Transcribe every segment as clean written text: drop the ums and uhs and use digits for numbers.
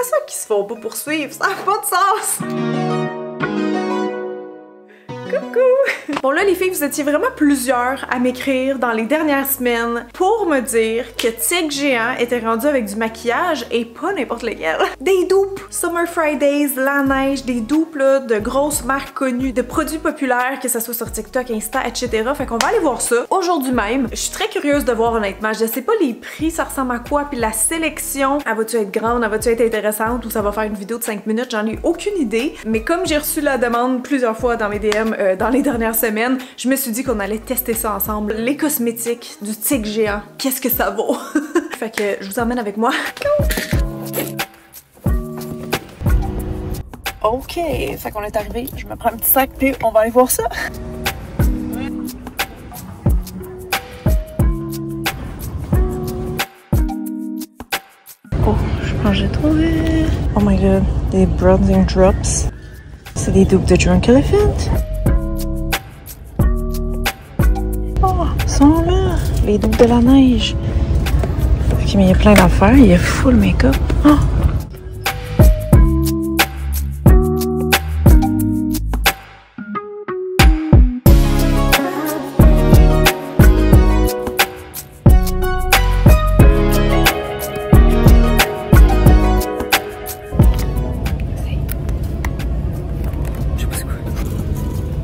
Comment ça qu'ils se font pas poursuivre? Ça n'a pas de sens! Coucou! Bon là les filles, vous étiez vraiment plusieurs à m'écrire dans les dernières semaines pour me dire que Tig Géant était rendu avec du maquillage et pas n'importe lequel. Des dupes! Summer Fridays, la neige, des dupes là, de grosses marques connues, de produits populaires, que ça soit sur TikTok, Insta, etc. Fait qu'on va aller voir ça aujourd'hui même. Je suis très curieuse de voir honnêtement. Je sais pas les prix, ça ressemble à quoi, puis la sélection, elle va-tu être grande, elle va-tu être intéressante ou ça va faire une vidéo de 5 minutes, j'en ai aucune idée. Mais comme j'ai reçu la demande plusieurs fois dans mes DM dans les dernières semaines, je me suis dit qu'on allait tester ça ensemble. Les cosmétiques du Tig Géant, qu'est-ce que ça vaut? Fait que je vous emmène avec moi. Ok, fait qu'on est arrivé. Je me prends un petit sac puis on va aller voir ça. Oh, je pense que j'ai trouvé. Oh my god, des bronzing drops. C'est des dupes de Drunk Elephant. Oh, ils sont là, les dupes de la neige. Ok, mais il y a plein d'affaires, il y a full make-up. Oh.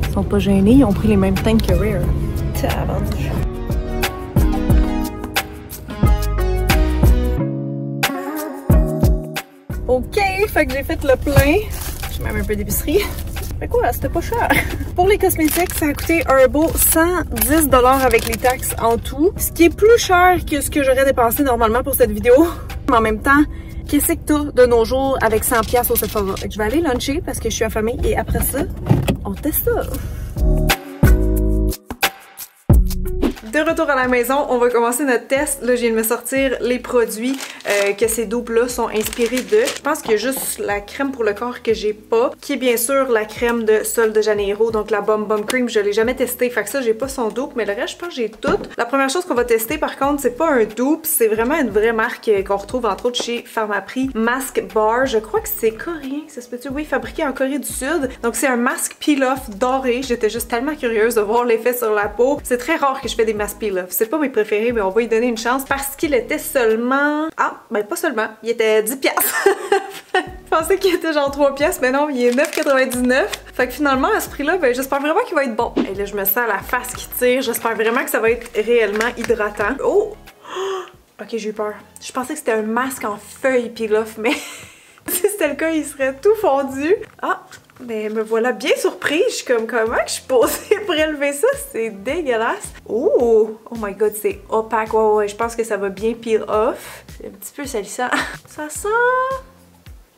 Ils sont pas gênés, ils ont pris les mêmes teintes que Rare. Tabarnouche. Ok, fait que j'ai fait le plein. J'ai même un peu d'épicerie. Fait quoi, c'était pas cher. Pour les cosmétiques, ça a coûté un beau 110 $ avec les taxes en tout. Ce qui est plus cher que ce que j'aurais dépensé normalement pour cette vidéo. Mais en même temps, qu'est-ce que t'as de nos jours avec 100$ au Sephora? Fait que je vais aller luncher parce que je suis affamée et après ça, on teste ça. De retour à la maison, on va commencer notre test. Là, je viens de me sortir les produits que ces dupes-là sont inspirés de. Je pense qu'il y a juste la crème pour le corps que j'ai pas, qui est bien sûr la crème de Sol de Janeiro, donc la Bum Bum Cream. Je l'ai jamais testé, fait que ça, j'ai pas son dupe, mais le reste, je pense que j'ai tout. La première chose qu'on va tester, par contre, c'est pas un dupe, c'est vraiment une vraie marque qu'on retrouve entre autres chez Pharmaprix, Mask Bar. Je crois que c'est coréen, ça se peut-tu? Oui, fabriqué en Corée du Sud. Donc c'est un masque peel-off doré. J'étais juste tellement curieuse de voir l'effet sur la peau. C'est très rare que je fais des masques peel-off. C'est pas mes préférés, mais on va y donner une chance parce qu'il était seulement... Ah, ben pas seulement. Il était 10$. Je pensais qu'il était genre 3$, mais non, il est 9,99$. Fait que finalement, à ce prix-là, ben j'espère vraiment qu'il va être bon. Et là, je me sens la face qui tire. J'espère vraiment que ça va être réellement hydratant. Oh! Ok, j'ai eu peur. Je pensais que c'était un masque en feuille peel-off, mais si c'était le cas, il serait tout fondu. Ah! Mais me voilà bien surprise, je suis comme comment que je suis posée pour élever ça, c'est dégueulasse. Oh my god, c'est opaque, ouais, je pense que ça va bien peel off. C'est un petit peu salissant. Ça sent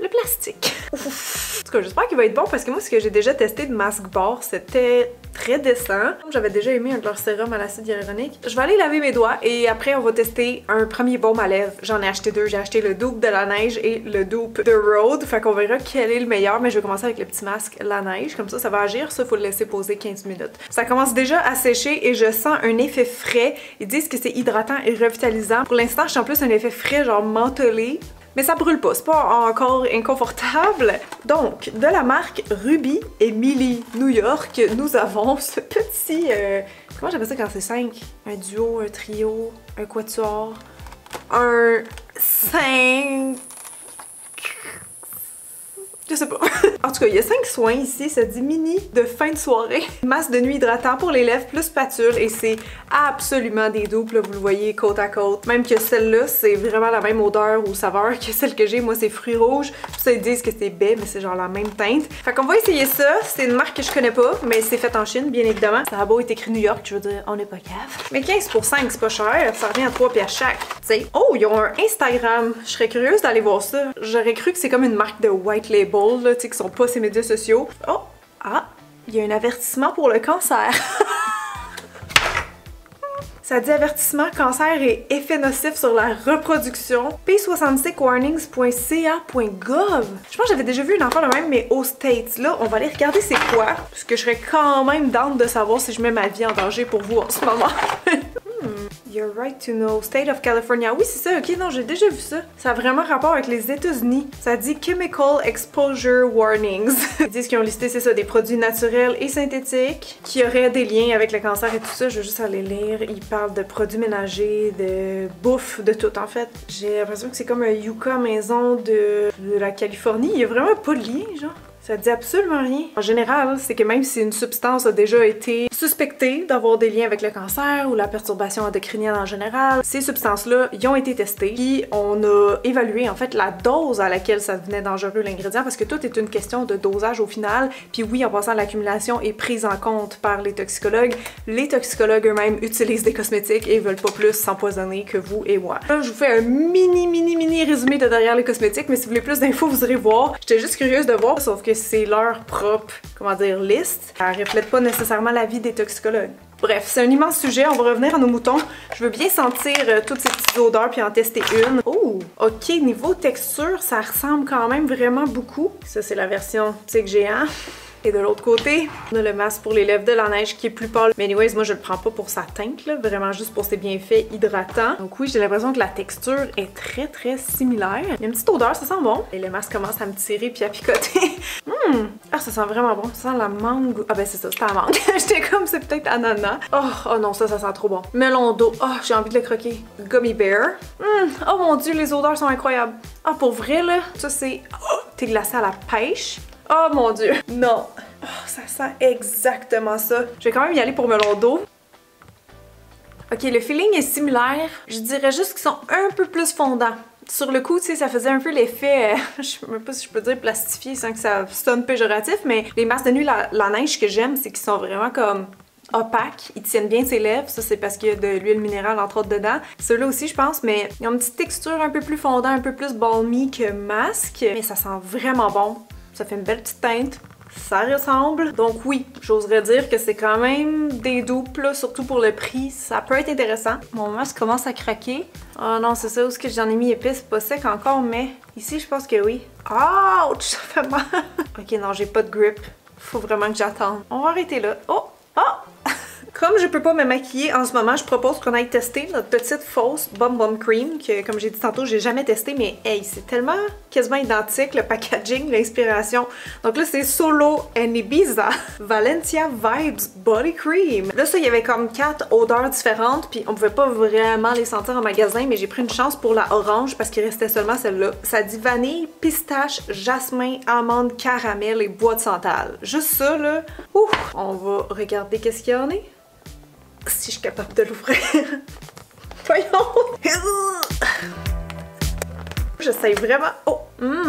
le plastique. Ouf. En tout cas, j'espère qu'il va être bon parce que moi, ce que j'ai déjà testé de Mask Bar, c'était très décent. J'avais déjà aimé un de leurs sérums à l'acide hyaluronique. Je vais aller laver mes doigts et après, on va tester un premier baume à lèvres. J'en ai acheté deux. J'ai acheté le dupe de la neige et le dupe de Road. Fait qu'on verra quel est le meilleur, mais je vais commencer avec le petit masque la neige. Comme ça va agir. Ça, faut le laisser poser 15 minutes. Ça commence déjà à sécher et je sens un effet frais. Ils disent que c'est hydratant et revitalisant. Pour l'instant, je sens plus un effet frais, genre mentholé. Mais ça brûle pas, c'est pas encore inconfortable. Donc, de la marque Ruby et Millie New York, nous avons ce petit... comment j'appelle ça quand c'est 5? Un duo, un trio, un quatuor, un 5... Je sais pas. En tout cas, il y a 5 soins ici. Ça dit mini de fin de soirée. Masque de nuit hydratant pour les lèvres plus spatule. Et c'est absolument des dupes, là, vous le voyez côte à côte. Même que celle-là, c'est vraiment la même odeur ou saveur que celle que j'ai. Moi, c'est fruits rouges. Ça, ils disent que c'est baie, mais c'est genre la même teinte. Fait qu'on va essayer ça. C'est une marque que je connais pas, mais c'est fait en Chine, bien évidemment. Ça a beau être écrit New York, je veux dire, on n'est pas cave. Mais 15 pour 5, c'est pas cher. Ça revient à 3$ chaque. T'sais. Oh, ils ont un Instagram. Je serais curieuse d'aller voir ça. J'aurais cru que c'est comme une marque de white label. Là, qui sont pas ces médias sociaux. Oh! Ah! Il y a un avertissement pour le cancer. Ça dit avertissement, cancer et effet nocif sur la reproduction. p66warnings.ca.gov. Je pense que j'avais déjà vu une affaire de même, mais aux States. Là, on va aller regarder c'est quoi. Parce que je serais quand même down de savoir si je mets ma vie en danger pour vous en ce moment. Il y You're right to know. State of California. Oui, c'est ça. Ok, non, j'ai déjà vu ça. Ça a vraiment rapport avec les États-Unis. Ça dit Chemical Exposure Warnings. Ils disent qu'ils ont listé, c'est ça, des produits naturels et synthétiques qui auraient des liens avec le cancer et tout ça. Je vais juste aller lire. Ils parlent de produits ménagers, de bouffe, de tout en fait. J'ai l'impression que c'est comme un Yucca maison de la Californie. Il y a vraiment pas de lien, genre. Ça dit absolument rien. En général, c'est que même si une substance a déjà été suspectée d'avoir des liens avec le cancer ou la perturbation endocrinienne en général, ces substances-là, ils ont été testées. Puis on a évalué en fait la dose à laquelle ça devenait dangereux l'ingrédient parce que tout est une question de dosage au final. Puis oui, en passant, l'accumulation est prise en compte par les toxicologues. Les toxicologues eux-mêmes utilisent des cosmétiques et veulent pas plus s'empoisonner que vous et moi. Là, je vous fais un mini résumé de derrière les cosmétiques, mais si vous voulez plus d'infos, vous irez voir. J'étais juste curieuse de voir, sauf que c'est leur propre, comment dire, liste. Ça reflète pas nécessairement l'avis des toxicologues. Bref, c'est un immense sujet, on va revenir à nos moutons. Je veux bien sentir toutes ces petites odeurs puis en tester une. Oh, ok, niveau texture, ça ressemble quand même vraiment beaucoup. Ça, c'est la version Tic Géant. Et de l'autre côté, on a le masque pour les lèvres de la neige qui est plus pâle. Mais anyways, moi je le prends pas pour sa teinte, là, vraiment juste pour ses bienfaits hydratants. Donc oui, j'ai l'impression que la texture est très similaire. Il y a une petite odeur, ça sent bon. Et le masque commence à me tirer puis à picoter. Ah, ça sent vraiment bon. Ça sent la mangue. Ah ben c'est ça, c'est la mangue. J'étais comme, c'est peut-être ananas. Oh non, ça sent trop bon. Melon d'eau. Oh, j'ai envie de le croquer. Gummy bear. Oh mon dieu, les odeurs sont incroyables. Ah, pour vrai, là, ça c'est... Oh, t'es glacé à la pêche. Oh mon dieu, non! Oh, ça sent exactement ça. Je vais quand même y aller pour melon d'eau. Ok, le feeling est similaire. Je dirais juste qu'ils sont un peu plus fondants. Sur le coup, tu sais, ça faisait un peu l'effet, je sais même pas si je peux dire plastifié sans que ça sonne péjoratif, mais les masques de nuit, la neige que j'aime, c'est qu'ils sont vraiment comme opaques, ils tiennent bien ses lèvres, ça c'est parce qu'il y a de l'huile minérale entre autres dedans. Ceux-là aussi je pense, mais ils ont une petite texture un peu plus fondant, un peu plus balmy que masque, mais ça sent vraiment bon. Ça fait une belle petite teinte. Ça ressemble. Donc oui, j'oserais dire que c'est quand même des dupes, là, surtout pour le prix. Ça peut être intéressant. Mon masque commence à craquer. Oh non, c'est ça, où est-ce que j'en ai mis épais? C'est pas sec encore, mais ici, je pense que oui. Ouch! Ça fait mal! Ok, non, j'ai pas de grip. Faut vraiment que j'attende. On va arrêter là. Oh! Oh! Comme je peux pas me maquiller en ce moment, je propose qu'on aille tester notre petite fausse Bum Bum Cream que, comme j'ai dit tantôt, j'ai jamais testé, mais hey, c'est tellement quasiment identique, le packaging, l'inspiration. Donc là, c'est Solo and Ibiza Valencia Vibes Body Cream. Là, ça, il y avait comme 4 odeurs différentes, puis on pouvait pas vraiment les sentir en magasin, mais j'ai pris une chance pour la orange parce qu'il restait seulement celle-là. Ça dit vanille, pistache, jasmin, amande, caramel et bois de santal. Juste ça, là. Ouf! On va regarder qu'est-ce qu'il y en a. Si je suis capable de l'ouvrir. Voyons! J'essaye vraiment... Oh!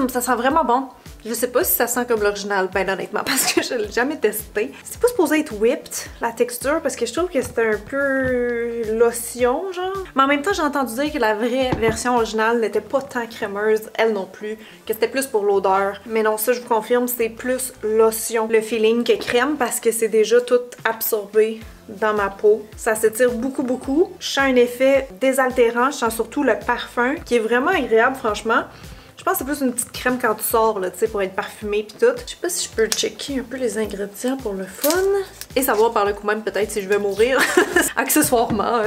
Ça sent vraiment bon. Je sais pas si ça sent comme l'original, ben honnêtement, parce que je l'ai jamais testé. C'est pas supposé être whipped, la texture, parce que je trouve que c'était un peu lotion, genre. Mais en même temps, j'ai entendu dire que la vraie version originale n'était pas tant crémeuse, elle non plus, que c'était plus pour l'odeur. Mais non, ça, je vous confirme, c'est plus lotion, le feeling, que crème, parce que c'est déjà tout absorbé dans ma peau. Ça s'étire beaucoup. Je sens un effet désaltérant, je sens surtout le parfum, qui est vraiment agréable, franchement. Je pense que c'est plus une petite crème quand tu sors, là, tu sais, pour être parfumé pis tout. Je sais pas si je peux checker un peu les ingrédients pour le fun. Et savoir par le coup même peut-être si je vais mourir. Accessoirement.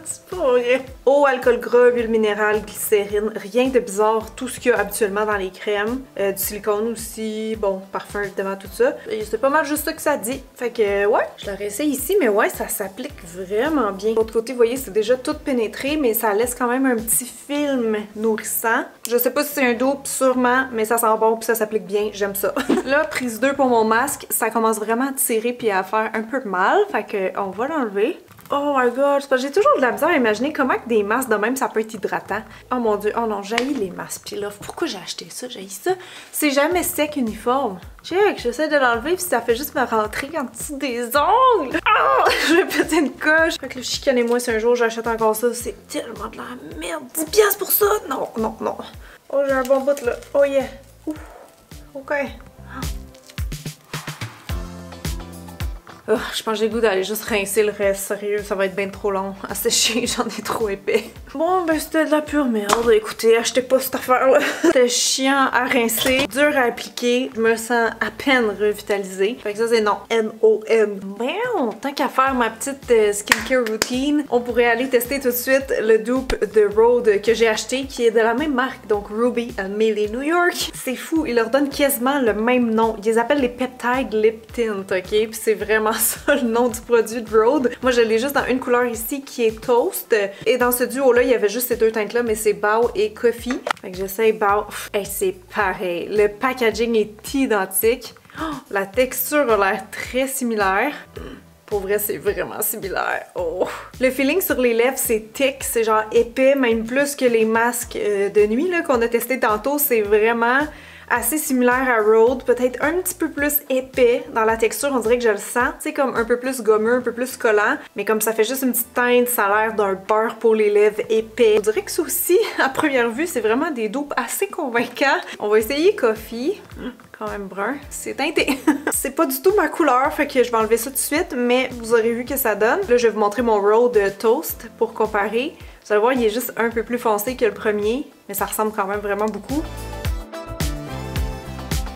C'est pas vrai. Eau, alcool gras, huile minérale, glycérine. Rien de bizarre. Tout ce qu'il y a habituellement dans les crèmes. Du silicone aussi. Bon, parfum évidemment, tout ça. Et c'est pas mal juste ça que ça dit. Fait que ouais, je l'aurais essayé ici, mais ouais, ça s'applique vraiment bien. De l'autre côté, vous voyez, c'est déjà tout pénétré, mais ça laisse quand même un petit film nourrissant. Je sais pas si c'est un dupe, sûrement, mais ça sent bon puis ça s'applique bien. J'aime ça. Là, prise 2 pour mon masque. Ça commence vraiment à tirer puis à faire un peu mal. Fait que on va l'enlever. Oh my god, j'ai toujours de la misère à imaginer comment que des masques de même ça peut être hydratant. Oh mon dieu, oh non, j'haïs les masques Pilaf. Pourquoi j'ai acheté ça? J'haïs ça. C'est jamais sec uniforme. Check, j'essaie de l'enlever puis ça fait juste me rentrer en dessous des ongles. Oh, je vais péter une coche. Fait que le chicanez-moi si un jour j'achète encore ça. C'est tellement de la merde. 10 piastres pour ça? Non. Oh, j'ai un bon bout là. Oh yeah. Ouf. Ok. Je pense que j'ai le goût d'aller juste rincer le reste. Sérieux, ça va être bien trop long à sécher. J'en ai trop épais. Bon, ben c'était de la pure merde. Écoutez, achetez pas cette affaire-là. C'était chiant à rincer, dur à appliquer. Je me sens à peine revitalisée. Fait que ça, c'est non. N-O-N. Bon, tant qu'à faire ma petite skincare routine, on pourrait aller tester tout de suite le dupe de Rhode que j'ai acheté, qui est de la même marque, donc Ruby Millie New York. C'est fou, ils leur donnent quasiment le même nom. Ils les appellent les Peptide Lip Tint, ok? Puis c'est vraiment ça le nom du produit de Rhode. Moi, je l'ai juste dans une couleur ici qui est Toast. Et dans ce duo-là, il y avait juste ces deux teintes-là, mais c'est Bao et Coffee. Fait que j'essaye Bao. Hey, c'est pareil. Le packaging est identique. Oh, la texture a l'air très similaire. Pour vrai, c'est vraiment similaire. Oh. Le feeling sur les lèvres, c'est thick, c'est genre épais, même plus que les masques de nuit qu'on a testé tantôt. C'est vraiment assez similaire à Rhode, peut-être un petit peu plus épais dans la texture, on dirait que je le sens. C'est comme un peu plus gommeux, un peu plus collant, mais comme ça fait juste une petite teinte, ça a l'air d'un beurre pour les lèvres épais. On dirait que ça aussi, à première vue, c'est vraiment des dupes assez convaincants. On va essayer Coffee. Quand même brun. C'est teinté. C'est pas du tout ma couleur, fait que je vais enlever ça tout de suite, mais vous aurez vu que ça donne. Là, je vais vous montrer mon Rhode Toast pour comparer. Vous allez voir, il est juste un peu plus foncé que le premier, mais ça ressemble quand même vraiment beaucoup.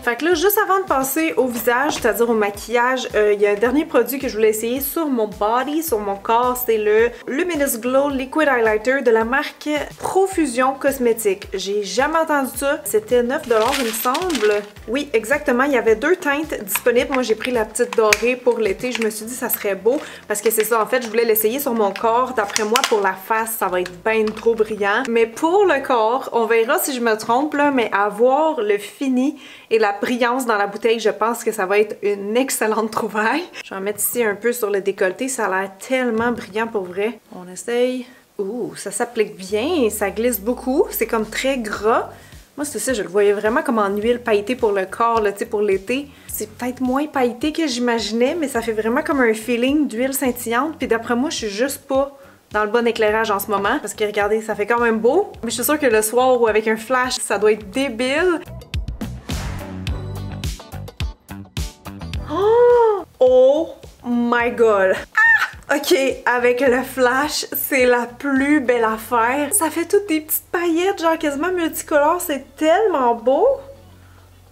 Fait que là, juste avant de passer au visage, c'est-à-dire au maquillage, il y a un dernier produit que je voulais essayer sur mon body, sur mon corps, c'est le Luminous Glow Liquid Highlighter de la marque Profusion Cosmétiques. J'ai jamais entendu ça. C'était 9 $, il me semble. Oui, exactement. Il y avait deux teintes disponibles. Moi, j'ai pris la petite dorée pour l'été. Je me suis dit que ça serait beau parce que c'est ça. En fait, je voulais l'essayer sur mon corps. D'après moi, pour la face, ça va être bien trop brillant. Mais pour le corps, on verra si je me trompe, là, mais avoir le fini et la brillance dans la bouteille, je pense que ça va être une excellente trouvaille. Je vais en mettre ici un peu sur le décolleté, ça a l'air tellement brillant pour vrai. On essaye. Ouh, ça s'applique bien, ça glisse beaucoup, c'est comme très gras. Moi, c'est ça, je le voyais vraiment comme en huile pailletée pour le corps, là, tu sais, pour l'été. C'est peut-être moins pailleté que j'imaginais, mais ça fait vraiment comme un feeling d'huile scintillante. Puis d'après moi, je suis juste pas dans le bon éclairage en ce moment, parce que regardez, ça fait quand même beau. Mais je suis sûre que le soir ou avec un flash, ça doit être débile. Oh my god! Ah! Ok, avec le flash, c'est la plus belle affaire. Ça fait toutes des petites paillettes, genre quasiment multicolores, c'est tellement beau!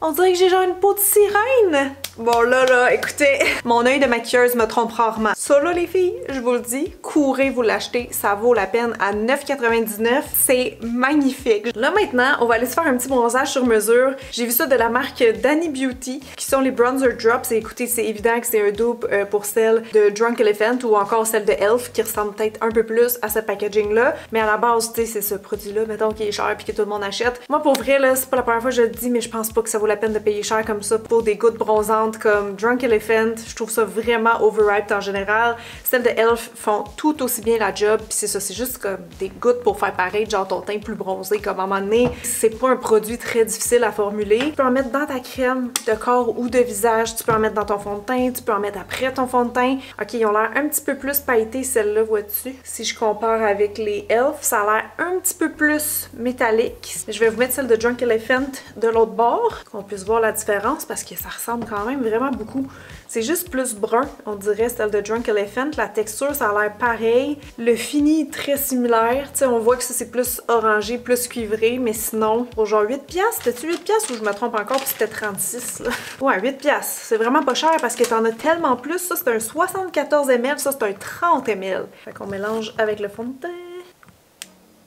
On dirait que j'ai genre une peau de sirène! Bon là, écoutez, mon œil de maquilleuse me trompe rarement. Ça là les filles, je vous le dis, courez vous l'acheter, ça vaut la peine à 9,99$. C'est magnifique. Là maintenant, on va aller se faire un petit bronzage sur mesure. J'ai vu ça de la marque Danny Beauty, qui sont les Bronzer Drops. Et écoutez, c'est évident que c'est un dupe pour celle de Drunk Elephant ou encore celle de Elf, qui ressemble peut-être un peu plus à ce packaging-là. Mais à la base, tu sais, c'est ce produit-là, mettons, qui est cher puis que tout le monde achète. Moi, pour vrai, là, c'est pas la première fois que je le dis, mais je pense pas que ça vaut la peine de payer cher comme ça pour des gouttes bronzantes comme Drunk Elephant. Je trouve ça vraiment overhyped en général. Celles de Elf font tout aussi bien la job, puis c'est ça, c'est juste comme des gouttes pour faire pareil, genre ton teint plus bronzé, comme à un moment donné. C'est pas un produit très difficile à formuler. Tu peux en mettre dans ta crème de corps ou de visage, tu peux en mettre dans ton fond de teint, tu peux en mettre après ton fond de teint. Ok, ils ont l'air un petit peu plus pailletés, celle-là, vois-tu? Si je compare avec les Elf, ça a l'air un petit peu plus métallique. Je vais vous mettre celle de Drunk Elephant de l'autre bord, qu'on puisse voir la différence, parce que ça ressemble quand même vraiment beaucoup. C'est juste plus brun, on dirait, celle de Drunk Elephant. La texture, ça a l'air pareil. Le fini est très similaire. Tu sais, on voit que ça, c'est plus orangé, plus cuivré, mais sinon, pour genre 8$, c'était-tu 8$ ou je me trompe encore, puis c'était 36$, là? Ouais, 8$. C'est vraiment pas cher parce que t'en as tellement plus. Ça, c'est un 74 ml, ça, c'est un 30 ml. Fait qu'on mélange avec le fond de teint.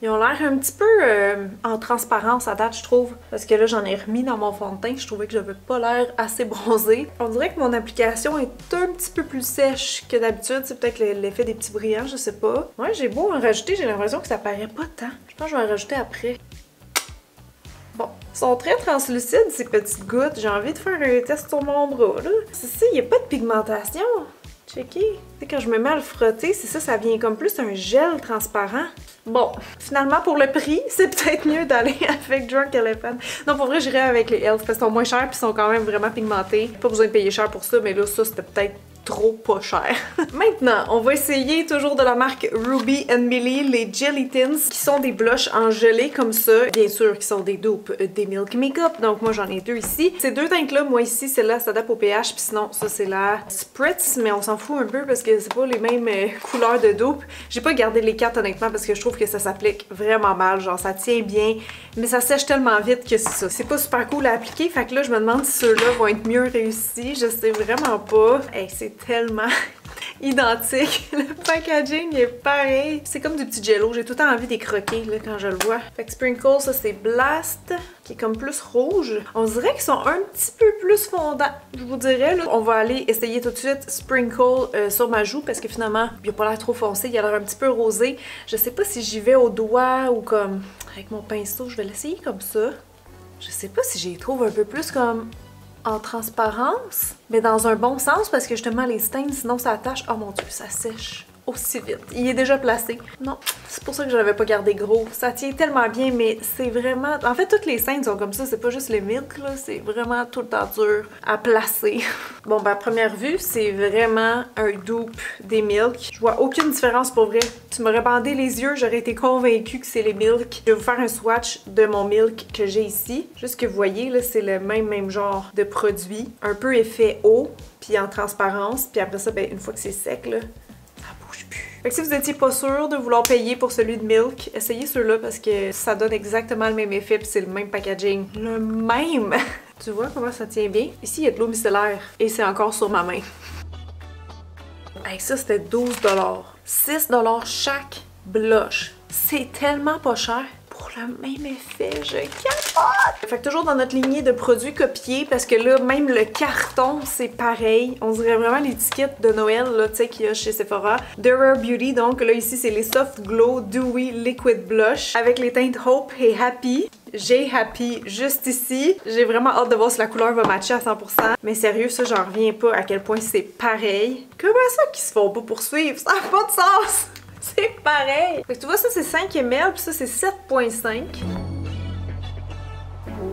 Ils ont l'air un petit peu en transparence à date, je trouve. Parce que là, j'en ai remis dans mon fond de teint. Je trouvais que j'avais pas l'air assez bronzé. On dirait que mon application est un petit peu plus sèche que d'habitude. C'est peut-être l'effet des petits brillants, je sais pas. Ouais, j'ai beau en rajouter, j'ai l'impression que ça paraît pas tant. Je pense que je vais en rajouter après. Bon, ils sont très translucides, ces petites gouttes. J'ai envie de faire un test sur mon bras, là. C'est ça, il n'y a pas de pigmentation. Checké. Tu sais, quand je me mets à le frotter, c'est ça, ça vient comme plus un gel transparent. Bon, finalement, pour le prix, c'est peut-être mieux d'aller avec Drunk Elephant. Non, pour vrai, j'irais avec les Elf parce qu'ils sont moins chers puis ils sont quand même vraiment pigmentés. Pas besoin de payer cher pour ça, mais là, ça, c'était peut-être trop pas cher. Maintenant, on va essayer toujours de la marque Ruby & Millie, les Jelly Tints, qui sont des blushs en gelée comme ça. Bien sûr, qui sont des dupes des Milk Makeup, donc moi j'en ai deux ici. Ces deux teintes-là, moi ici, celle-là s'adapte au pH, puis sinon, ça c'est la Spritz, mais on s'en fout un peu parce que c'est pas les mêmes couleurs de dupes. J'ai pas gardé les quatre honnêtement parce que je trouve que ça s'applique vraiment mal, genre ça tient bien, mais ça sèche tellement vite que c'est ça. C'est pas super cool à appliquer, fait que là, je me demande si ceux-là vont être mieux réussis, je sais vraiment pas. Hey, c'est tellement identique. Le packaging est pareil. C'est comme du petit jello. J'ai tout le temps envie d'y croquer là, quand je le vois. Fait que Sprinkle, ça c'est Blast, qui est comme plus rouge. On dirait qu'ils sont un petit peu plus fondants, je vous dirais. Là. On va aller essayer tout de suite Sprinkle sur ma joue parce que finalement, il a pas l'air trop foncé. Il a l'air un petit peu rosé. Je sais pas si j'y vais au doigt ou comme avec mon pinceau. Je vais l'essayer comme ça. Je sais pas si j'y trouve un peu plus comme en transparence, mais dans un bon sens parce que justement les stains, sinon ça attache. Oh mon dieu, ça sèche aussi vite. Il est déjà placé. Non, c'est pour ça que je l'avais pas gardé gros. Ça tient tellement bien, mais c'est vraiment... En fait, toutes les stains sont comme ça. C'est pas juste les Milk, là. C'est vraiment tout le temps dur à placer. Bon, ben, à première vue, c'est vraiment un dupe des Milk. Je vois aucune différence pour vrai. Tu m'aurais bandé les yeux, j'aurais été convaincue que c'est les Milk. Je vais vous faire un swatch de mon Milk que j'ai ici. Juste que vous voyez, là, c'est le même genre de produit. Un peu effet eau, puis en transparence. Puis après ça, ben, une fois que c'est sec, là, fait que si vous étiez pas sûr de vouloir payer pour celui de Milk, essayez ceux-là parce que ça donne exactement le même effet puis c'est le même packaging. Le même! Tu vois comment ça tient bien? Ici, il y a de l'eau micellaire et c'est encore sur ma main. Hey, ça, c'était 12 $. 6 $ chaque blush. C'est tellement pas cher. Pour le même effet, je capote! Fait que toujours dans notre lignée de produits copiés, parce que là, même le carton, c'est pareil. On dirait vraiment l'étiquette de Noël, là, tu sais, qu'il y a chez Sephora. The Rare Beauty, donc là, ici, c'est les Soft Glow Dewy Liquid Blush avec les teintes Hope et Happy. J'ai Happy juste ici. J'ai vraiment hâte de voir si la couleur va matcher à 100%. Mais sérieux, ça, j'en reviens pas à quel point c'est pareil. Comment ça qu'ils se font pas poursuivre? Ça n'a pas de sens! C'est pareil! Fait que tu vois, ça c'est 5 ml, puis ça c'est 7.5.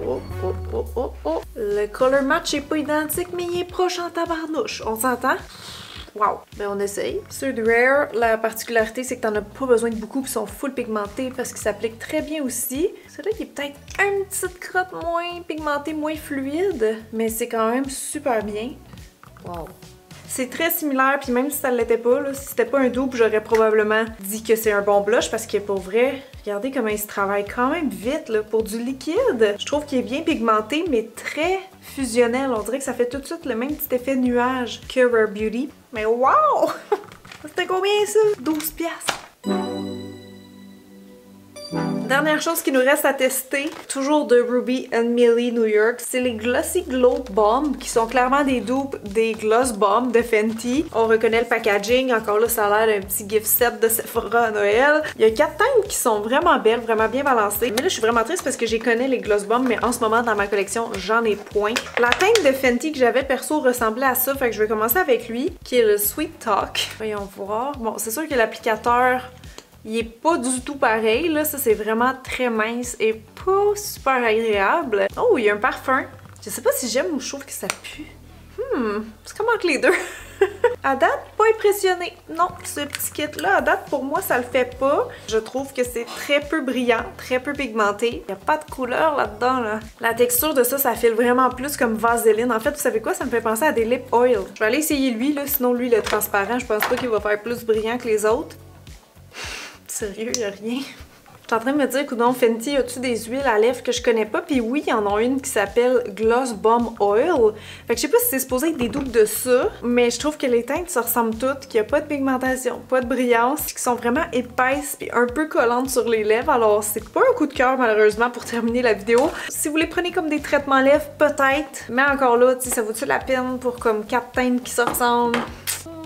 Oh, oh, oh, oh, oh. Le color match est pas identique, mais il est proche en tabarnouche. On s'entend? Wow! Ben on essaye. Ceux de Rare, la particularité c'est que t'en as pas besoin de beaucoup, puis ils sont full pigmentés parce qu'ils s'appliquent très bien aussi. Celui-là qui est peut-être une petite crotte moins pigmentée, moins fluide, mais c'est quand même super bien. Wow! C'est très similaire, puis même si ça l'était pas, là, si c'était pas un dupe, j'aurais probablement dit que c'est un bon blush parce que pour vrai, regardez comment il se travaille quand même vite là, pour du liquide. Je trouve qu'il est bien pigmenté, mais très fusionnel. On dirait que ça fait tout de suite le même petit effet nuage que Rare Beauty. Mais wow! C'était combien ça? 12 piastres. Dernière chose qui nous reste à tester, toujours de Ruby & Millie New York, c'est les Glossy Glow Bomb qui sont clairement des dupes des Gloss Bomb de Fenty. On reconnaît le packaging, encore là ça a l'air d'un petit gift set de Sephora à Noël. Il y a 4 teintes qui sont vraiment belles, vraiment bien balancées. Mais là je suis vraiment triste parce que j'ai connais les Gloss Bomb, mais en ce moment dans ma collection j'en ai point. La teinte de Fenty que j'avais perso ressemblait à ça, fait que je vais commencer avec lui, qui est le Sweet Talk. Voyons voir. Bon, c'est sûr que l'applicateur... il est pas du tout pareil, là. Ça, c'est vraiment très mince et pas super agréable. Oh, il y a un parfum. Je sais pas si j'aime ou je trouve que ça pue. C'est comme entre les deux. À date, pas impressionnée. Non, ce petit kit-là, à date, pour moi, ça le fait pas. Je trouve que c'est très peu brillant, très peu pigmenté. Il n'y a pas de couleur là-dedans, là. La texture de ça, ça file vraiment plus comme vaseline. En fait, vous savez quoi? Ça me fait penser à des lip oil. Je vais aller essayer lui, là. Sinon, lui, le transparent, je pense pas qu'il va faire plus brillant que les autres. Sérieux, y'a rien. Je suis en train de me dire, coudonc, Fenty, as-tu des huiles à lèvres que je connais pas? Puis oui, il y en a une qui s'appelle Gloss Bomb Oil. Fait que je sais pas si c'est supposé être des dupes de ça, mais je trouve que les teintes se ressemblent toutes, qu'il n'y a pas de pigmentation, pas de brillance, qui sont vraiment épaisses et un peu collantes sur les lèvres. Alors, c'est pas un coup de cœur, malheureusement, pour terminer la vidéo. Si vous les prenez comme des traitements lèvres, peut-être. Mais encore là, tu sais, ça vaut-tu la peine pour comme 4 teintes qui se ressemblent?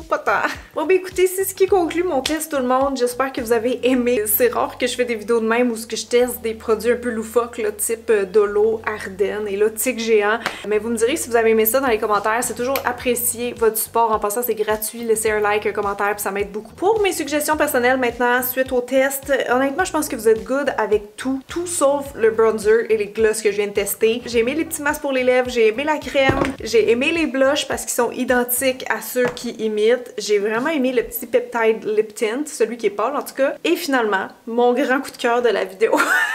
pas tant. Bon ben écoutez, c'est ce qui conclut mon test tout le monde. J'espère que vous avez aimé. C'est rare que je fais des vidéos de même où je teste des produits un peu loufoques, là, type Dolo, Ardennes et là, Tic Géant. Mais vous me direz si vous avez aimé ça dans les commentaires. C'est toujours apprécié votre support. En passant, c'est gratuit. Laissez un like, un commentaire, puis ça m'aide beaucoup. Pour mes suggestions personnelles maintenant, suite au test, honnêtement, je pense que vous êtes good avec tout sauf le bronzer et les gloss que je viens de tester. J'ai aimé les petits masques pour les lèvres, j'ai aimé la crème, j'ai aimé les blushs parce qu'ils sont identiques à ceux qui imitent. J'ai vraiment aimé le petit Peptide Lip Tint, celui qui est pâle en tout cas. Et finalement, mon grand coup de cœur de la vidéo,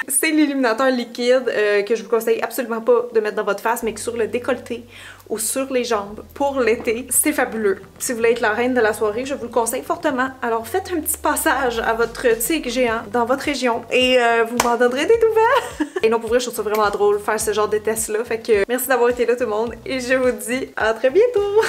c'est l'illuminateur liquide que je vous conseille absolument pas de mettre dans votre face, mais que sur le décolleté ou sur les jambes pour l'été, c'est fabuleux. Si vous voulez être la reine de la soirée, je vous le conseille fortement. Alors faites un petit passage à votre Tic Géant dans votre région et vous m'en donnerez des nouvelles. Et non, pour vrai, je trouve ça vraiment drôle faire ce genre de test-là. Fait que merci d'avoir été là tout le monde et je vous dis à très bientôt!